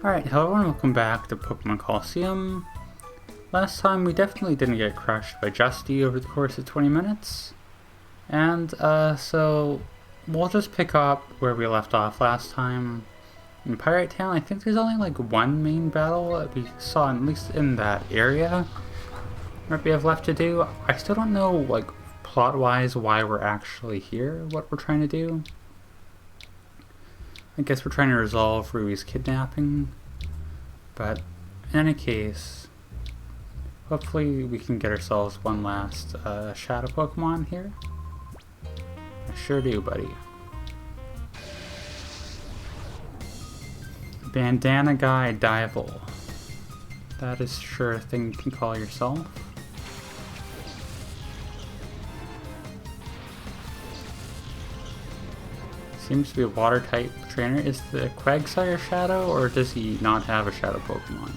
Alright, hello and welcome back to Pokemon Colosseum. Last time we definitely didn't get crushed by Justy over the course of 20 minutes. And so we'll just pick up where we left off last time. In Pyrite Town, I think there's only like one main battle that we saw, at least in that area, what we have left to do. I still don't know, like, plot-wise why we're actually here, what we're trying to do. I guess we're trying to resolve Rui's kidnapping, but in any case, hopefully we can get ourselves one last shadow Pokemon here. I sure do, buddy. Bandana Guy Dival. That is sure a thing you can call yourself. Seems to be a water type trainer. Is the Quagsire Shadow, or does he not have a Shadow Pokemon?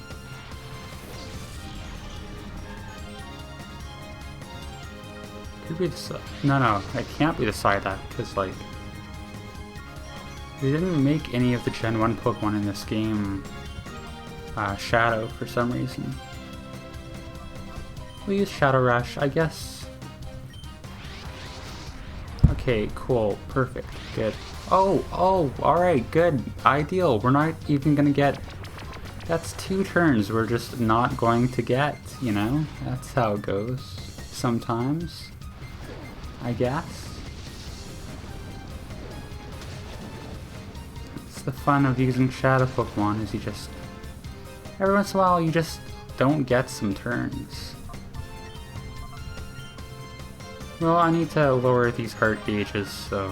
Could be the no, it can't be the Psyduck, because like they didn't make any of the Gen 1 Pokemon in this game Shadow for some reason. We'll use Shadow Rush, I guess. Okay, cool, perfect, good. Oh, alright, good, ideal. We're not even gonna get... That's 2 turns we're just not going to get, you know? That's how it goes sometimes, I guess. It's the fun of using Shadow Pokemon, is you just... Every once in a while you just don't get some turns. Well, I need to lower these heart gauges, so...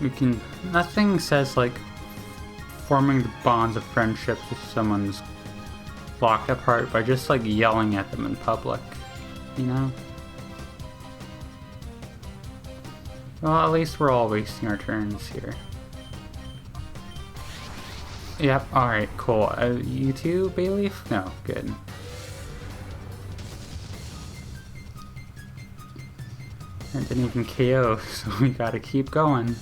We can... Nothing says, like, forming the bonds of friendship if someone's locked apart by just, like, yelling at them in public, you know? Well, at least we're all wasting our turns here. Yep, alright, cool. You too, Bayleaf? No, good. And didn't even KO, so we gotta keep going.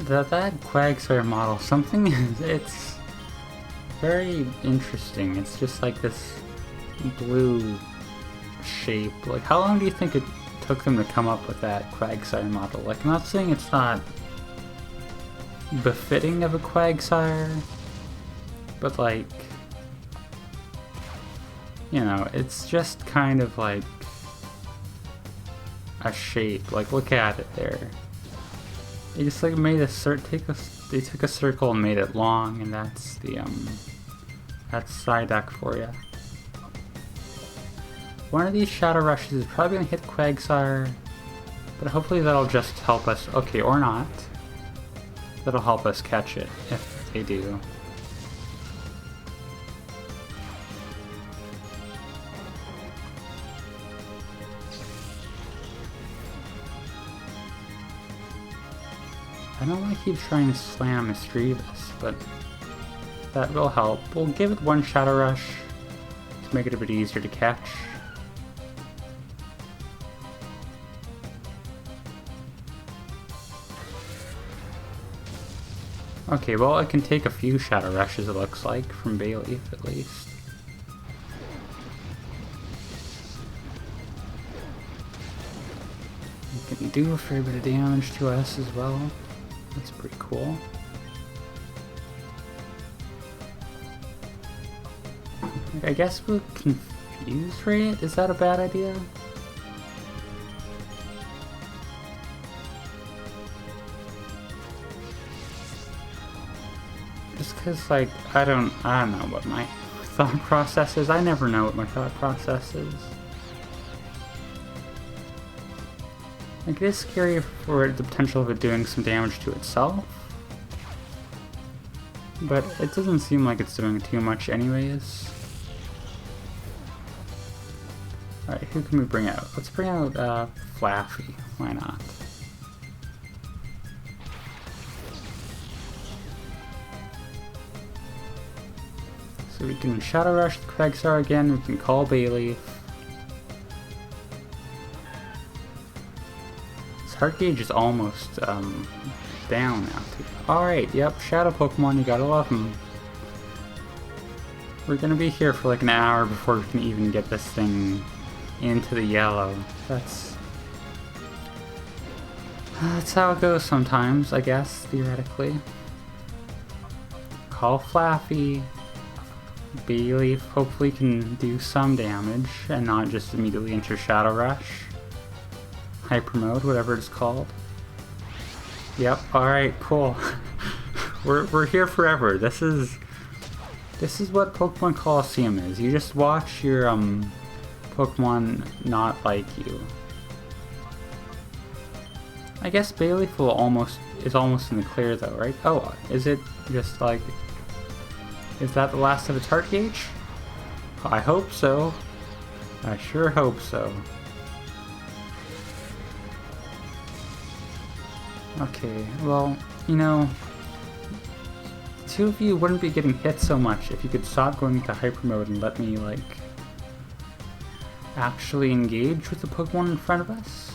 That Quagsire model, something it's very interesting. It's just like this blue shape. Like, how long do you think it took them to come up with that Quagsire model? Like, I'm not saying it's not befitting of a Quagsire, but like, you know, it's just kind of like a shape. Like, look at it there. They just like made they took a circle and made it long, and that's the that's Psyduck for you. One of these Shadow Rushes is probably gonna hit Quagsire, but hopefully that'll just help us. Okay, or not. That'll help us catch it if they do. I don't want to keep trying to slam Misdreavus, but that will help. We'll give it one Shadow Rush to make it a bit easier to catch. Okay, well, it can take a few Shadow Rushes, it looks like, from Bayleaf at least. It can do a fair bit of damage to us as well. That's pretty cool. I guess we'll confuse rate? Is that a bad idea? Just cause like, I don't know what my thought process is. I never know what my thought process is. Like, it is scary for the potential of it doing some damage to itself, but it doesn't seem like it's doing too much anyways. Alright, who can we bring out? Let's bring out Flaffy, why not? So we can Shadow Rush the Quagsire again, we can call Bayleaf. This heart gauge is almost down now too. Alright, yep, Shadow Pokemon, you gotta love them. We're gonna be here for like an hour before we can even get this thing into the yellow. That's how it goes sometimes, I guess, theoretically. Call Flaffy. Bayleaf hopefully can do some damage and not just immediately enter Shadow Rush. Hyper Mode, whatever it's called. Yep, alright, cool. we're here forever. This is what Pokemon Colosseum is. You just watch your Pokemon not like you. I guess Bayleaf is almost in the clear though, right? Oh, is it just like, is that the last of its heart gauge? I hope so. I sure hope so. Okay, well, you know, the two of you wouldn't be getting hit so much if you could stop going into hyper mode and let me, like, actually engage with the Pokemon in front of us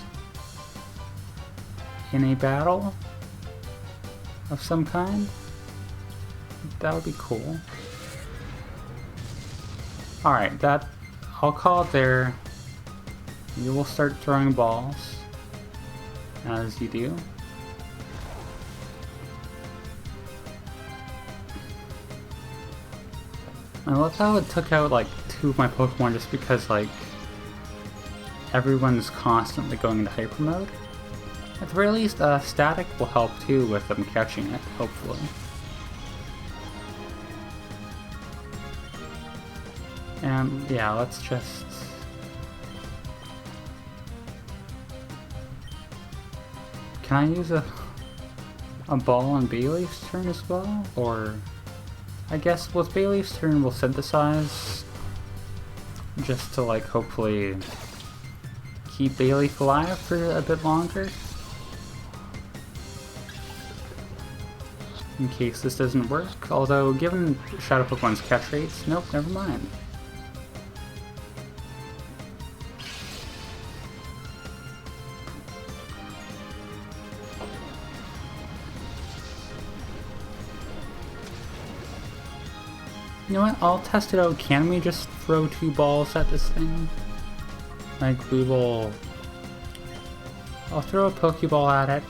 in a battle of some kind. That would be cool. Alright, I'll call it there. You will start throwing balls as you do. I love how it took out like 2 of my Pokemon just because like everyone's constantly going into hyper mode. At the very least, static will help too with them catching it, hopefully. And yeah, let's just... Can I use a ball on Bayleaf's turn as well? Or... I guess with Bayleaf's turn we'll synthesize just to like hopefully keep Bayleaf alive for a bit longer. In case this doesn't work, although given Shadow Pokemon's catch rates, nope, never mind. You know what, I'll test it out. Can we just throw 2 balls at this thing? Like, I'll throw a Pokeball at it.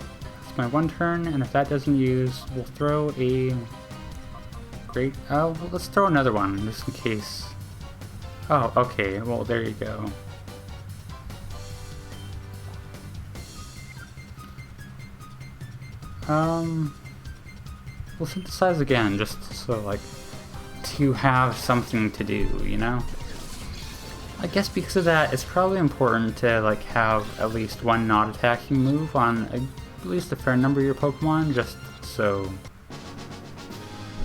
It's my 1 turn, and if that doesn't use, we'll throw a... Great... Oh, well, let's throw another one, just in case. Oh, okay, well, there you go. We'll synthesize again, just so, like, to have something to do, you know? I guess because of that, it's probably important to like have at least 1 not attacking move on at least a fair number of your Pokemon, just so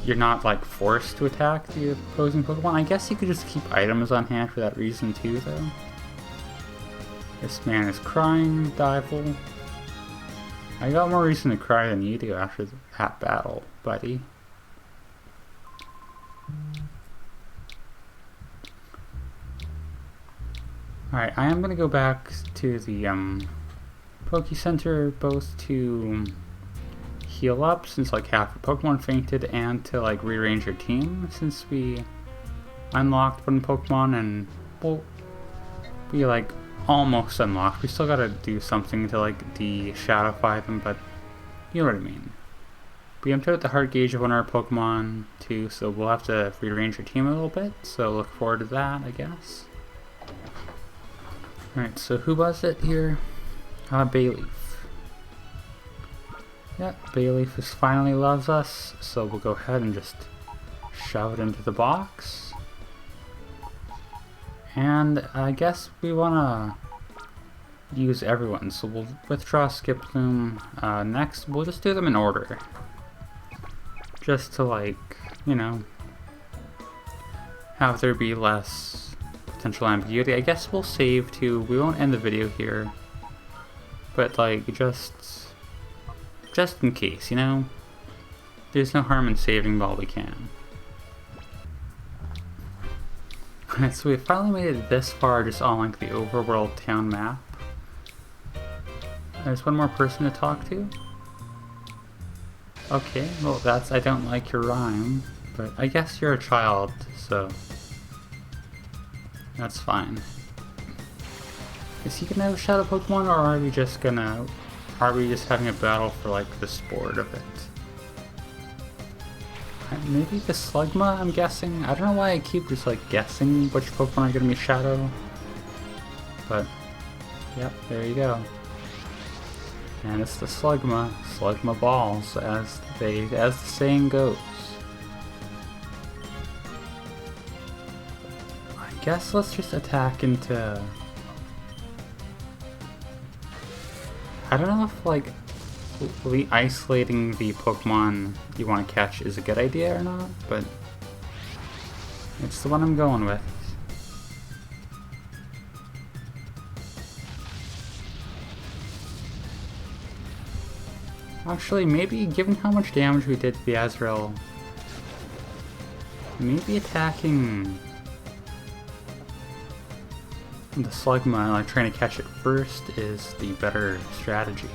you're not like forced to attack the opposing Pokemon. I guess you could just keep items on hand for that reason too, though. This man is crying, Dival. I got more reason to cry than you do after that battle, buddy. Alright, I am going to go back to the Poke Center both to heal up since like half the Pokemon fainted and to like rearrange your team since we unlocked 1 Pokemon and well, we like almost unlocked. We still gotta do something to like de-shadowify them, but you know what I mean. We emptied out the heart gauge of 1 of our Pokemon too, so we'll have to rearrange our team a little bit, so look forward to that, I guess. Alright, so who was it here? Bayleaf. Yeah, Bayleaf just finally loves us, so we'll go ahead and just shove it into the box. And I guess we want to use everyone, so we'll withdraw Skiploom. Next, we'll just do them in order. Just to like, you know, have there be less potential ambiguity. I guess we'll save too. We won't end the video here, but like just in case, you know, there's no harm in saving while we can. Alright, so we finally made it this far just on like the overworld town map. There's one more person to talk to. Okay, well that's, I don't like your rhyme, but I guess you're a child, so that's fine. Is he gonna shadow Pokemon, or are we just having a battle for like the sport of it? Maybe the Slugma, I'm guessing. I don't know why I keep just like guessing which Pokemon are gonna be shadow. But, yep, there you go. And it's the Slugma balls, as the saying goes. I guess let's just attack into... I don't know if like isolating the Pokemon you want to catch is a good idea or not, but it's the one I'm going with. Actually, maybe given how much damage we did to the Azrael, maybe attacking the Slugma, like trying to catch it first, is the better strategy.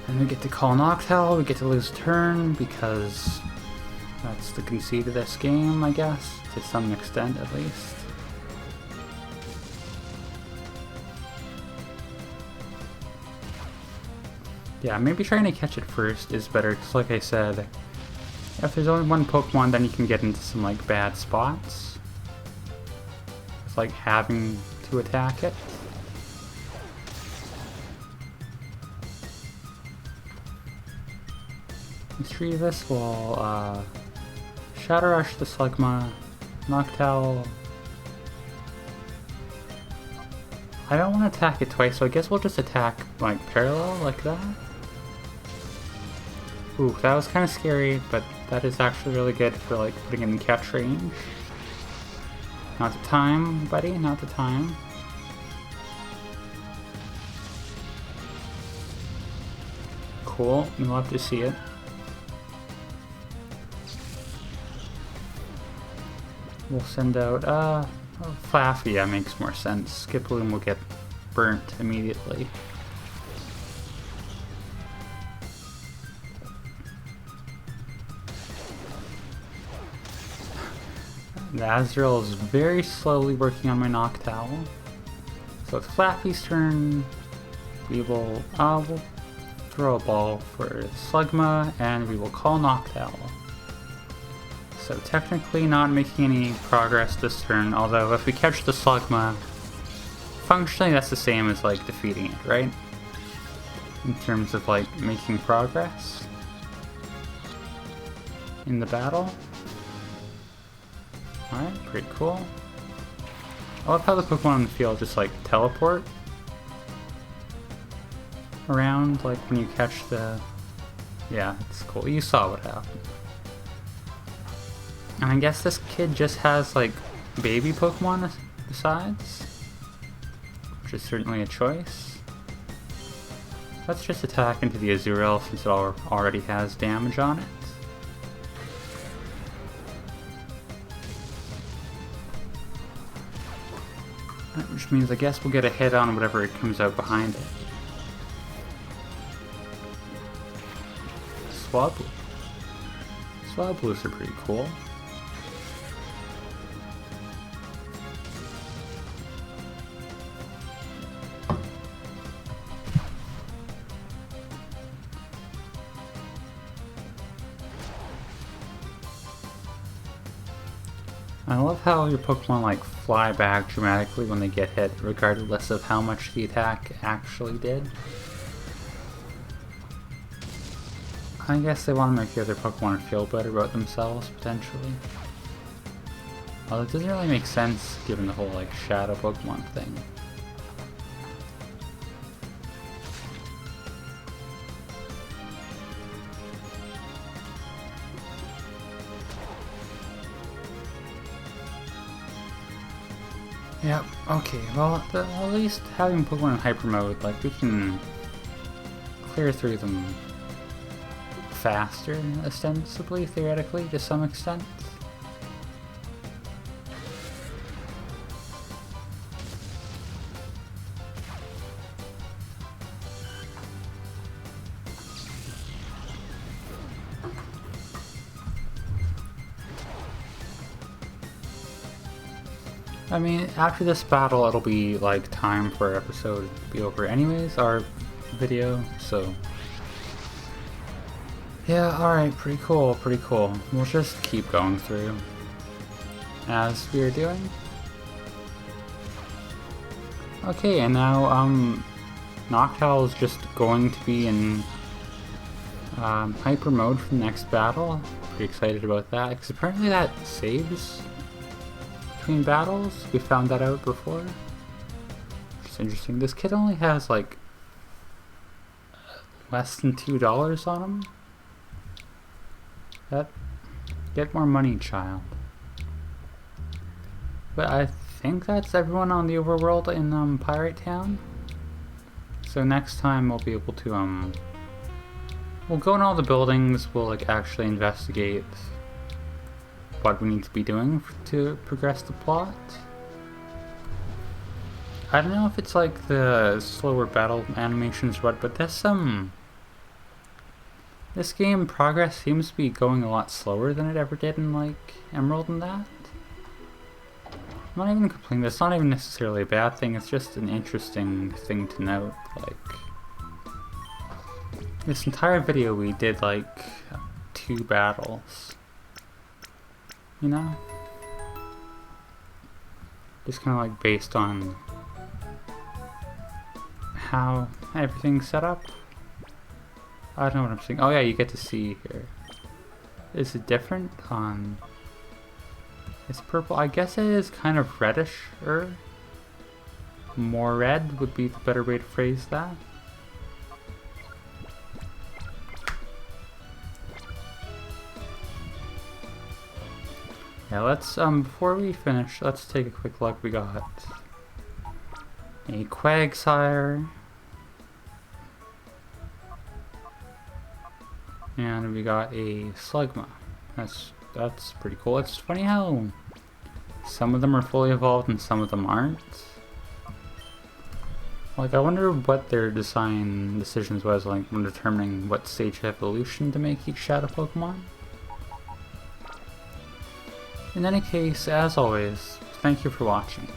And we get to call Noctowl, we get to lose turn, because that's the conceit of this game, I guess, to some extent at least. Yeah, maybe trying to catch it first is better, because like I said, if there's only one Pokemon, then you can get into some like bad spots. It's like having to attack it. Retrieve this, we'll Shadow Rush the Slugma, Noctowl. I don't want to attack it twice, so I guess we'll just attack like parallel like that. Ooh, that was kind of scary, but that is actually really good for like putting it in catch range. Not the time, buddy, not the time. Cool, we love to see it. We'll send out, Flaffy, that makes more sense. Skiploom will get burnt immediately. The Azrael is very slowly working on my Noctowl. So it's Flaffy's turn. We will, we'll throw a ball for Slugma, and we will call Noctowl. So technically not making any progress this turn, although if we catch the Slugma, functionally that's the same as like defeating it, right? In terms of like making progress in the battle. Alright, pretty cool. I love how the Pokemon in the field just like teleport around like when you catch the... Yeah, it's cool. You saw what happened. And I guess this kid just has like baby Pokemon besides, which is certainly a choice. Let's just attack into the Azurill since it already has damage on it. Which means I guess we'll get a hit on whatever it comes out behind it. Swablu. Swablu's are pretty cool. I love how your Pokemon like fly back dramatically when they get hit, regardless of how much the attack actually did. I guess they want to make the other Pokemon feel better about themselves, potentially. Although it doesn't really make sense given the whole like shadow Pokemon thing. Yep, okay, well, at least having Pokemon in Hyper Mode, like, we can clear through them faster, ostensibly, theoretically, to some extent. I mean, after this battle, it'll be like time for our episode to be over anyways, our video, so. Yeah, alright, pretty cool, pretty cool. We'll just keep going through as we're doing. Okay, and now, Noctowl is just going to be in hyper mode for the next battle. Pretty excited about that, because apparently that saves between battles. We found that out before. It's interesting. This kid only has like less than $2 on him. Get more money, child. But I think that's everyone on the overworld in Pyrite Town. So next time we'll be able to we'll go in all the buildings. We'll like actually investigate what we need to be doing to progress the plot. I don't know if it's like the slower battle animations, but this game progress seems to be going a lot slower than it ever did in like Emerald and that. I'm not even complaining. That's not even necessarily a bad thing. It's just an interesting thing to note. Like this entire video, we did like 2 battles. You know? Just kind of like based on how everything's set up. I don't know what I'm saying. Oh yeah, you get to see here. Is it different on... It's purple. I guess it is kind of reddish-er. More red would be the better way to phrase that. Yeah, let's, before we finish, let's take a quick look. We got a Quagsire. And we got a Slugma. That's pretty cool. It's funny how some of them are fully evolved and some of them aren't. Like, I wonder what their design decisions was like when determining what stage of evolution to make each shadow Pokemon. In any case, as always, thank you for watching.